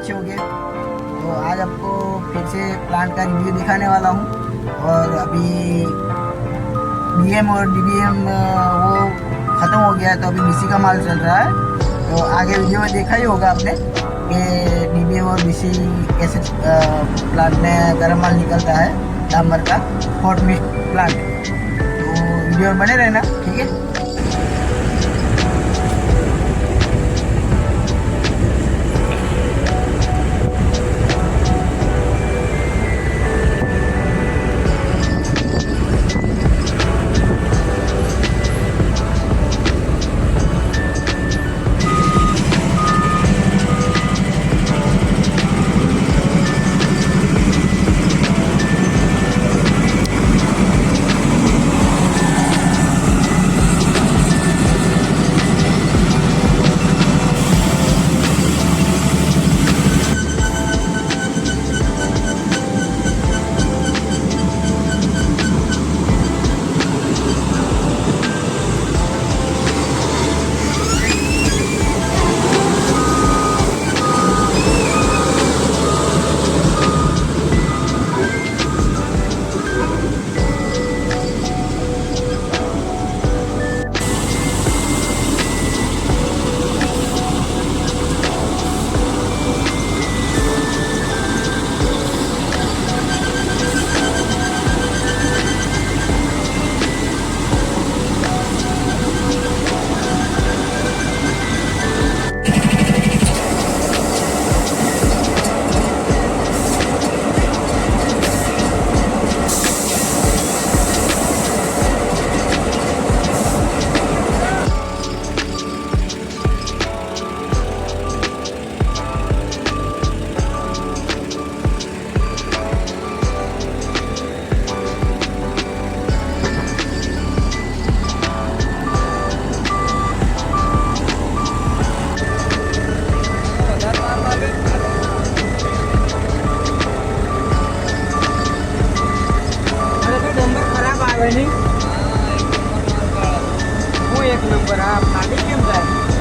अच्छे हो गए। तो आज आपको फिर से प्लांट का रिव्यू दिखाने वाला हूँ। और अभी बीएम और डीबीएम वो ख़त्म हो गया है, तो अभी बीसी का माल चल रहा है। तो आगे वीडियो में देखा ही होगा आपने कि डीबीएम और बीसी कैसे प्लांट में गर्म माल निकलता है डामर का हॉट मिक्स प्लांट। तो वीडियो में बने रहना, ठीक है। હું એક નંબર આ ફાટી કેમ જાય?